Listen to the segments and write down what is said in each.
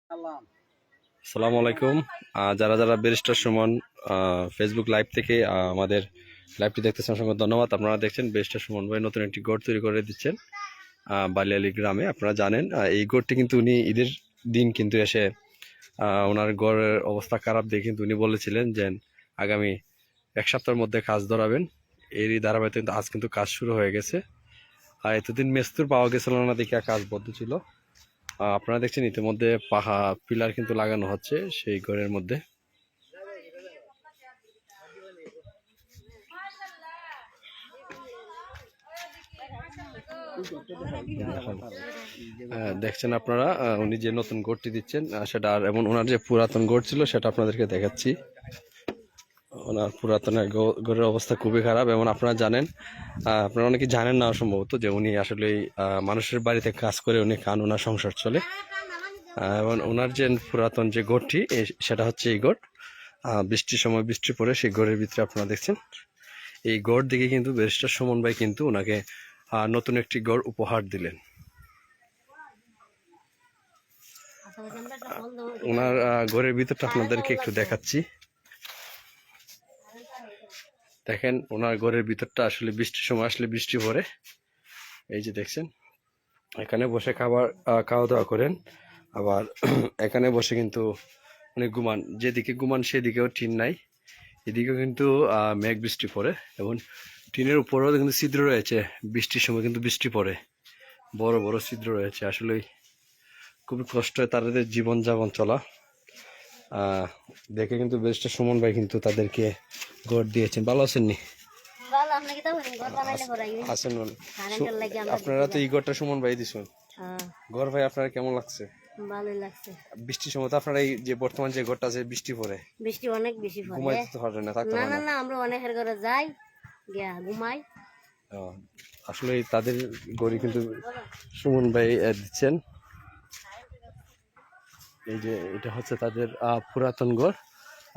আসসালামু আলাইকুম। যারা যারা ব্যারিস্টার সুমন ফেসবুক লাইভ থেকে আমাদের লাইভটি দেখতেছেন অসংখ্য ধন্যবাদ। আপনারা দেখছেন ব্যারিস্টার সুমন ভাই নতুন একটি গড় তৈরি করে দিচ্ছেন বালিয়ালি গ্রামে। আপনারা জানেন এই গড়টি কিন্তু উনি ঈদের দিন কিন্তু এসে ওনার গড়ের অবস্থা খারাপ দেখে কিন্তু উনি বলেছিলেন যে আগামী এক সপ্তাহের মধ্যে কাজ ধরাবেন। এরই ধারাবাহিকতা কিন্তু আজ কিন্তু কাজ শুরু হয়ে গেছে। আর এতদিন মেস্তুর পাওয়া গেছিল না দেখে কাজ বদ্ধ ছিল। আপনারা দেখছেন ইতিমধ্যে পিলার কিন্তু লাগানো হচ্ছে সেই ঘরের মধ্যে। দেখছেন আপনারা উনি যে নতুন গড়টি দিচ্ছেন সেটা আর এবং ওনার যে পুরাতন গড় ছিল সেটা আপনাদেরকে দেখাচ্ছি। ওনার পুরাতনের ঘরের অবস্থা খুবই খারাপ এবং আপনারা জানেন, আপনারা অনেকে জানেন না সম্ভবত যে উনি আসলে মানুষের বাড়িতে কাজ করে উনি খান, ওনার সংসার চলে। এবং ওনার যে পুরাতন যে গড়টি সেটা হচ্ছে এই গড়। বৃষ্টির সময় বৃষ্টি পড়ে সেই গড়ের ভিতরে আপনারা দেখছেন এই গড় দিকে কিন্তু ব্যারিস্টার সুমন ভাই কিন্তু ওনাকে নতুন একটি গড় উপহার দিলেন। ওনার ঘরের ভিতরটা আপনাদেরকে একটু দেখাচ্ছি। দেখেন ওনার ঘরের ভিতরটা আসলে বৃষ্টির সময় আসলে বৃষ্টি পড়ে। এই যে দেখছেন এখানে বসে খাওয়া দাওয়া করেন, আবার এখানে বসে কিন্তু উনি ঘুমান। যেদিকে ঘুমান সেদিকেও টিন নাই, এদিকেও কিন্তু মেঘ বৃষ্টি পড়ে এবং টিনের উপরেও কিন্তু ছিদ্র রয়েছে। বৃষ্টির সময় কিন্তু বৃষ্টি পড়ে, বড় বড় ছিদ্র রয়েছে। আসলে খুবই কষ্ট হয় তাদের জীবনযাপন চলা। দেখে কিন্তু ব্যারিস্টার সুমন ভাই কিন্তু তাদেরকে ঘর দিয়েছেন। ভালো আছেন নি? আছেন। আপনারা তো এই ঘরটা সুমন ভাই দিছেন ঘর। ভাই আপনার কেমন লাগছে? ভালোই লাগছে। বৃষ্টির সময় তো আপনারা এই যে বর্তমান যে ঘরটা আছে বৃষ্টি পড়ে, বৃষ্টি অনেক বেশি পড়ে, ঘুমাইতে তো পারবেন না, থাকতে পারবেন না। না আমরা অনেকের ঘরে যাই গিয়া ঘুমাই। আসলে তাদের গড়ি কিন্তু সুমন ভাই দিচ্ছেন। এই যে এটা হচ্ছে তাদের পুরাতন ঘর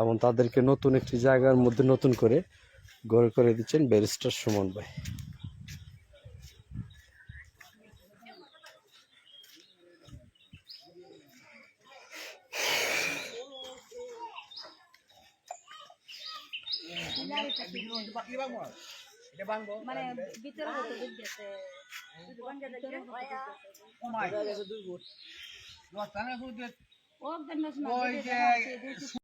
এবং তাদেরকে নতুন একটি জায়গার মধ্যে নতুন করে ঘর করে দিচ্ছেন ব্যারিস্টার সুমন ভাই। মানে ভিতরে হতে দিতেছে ও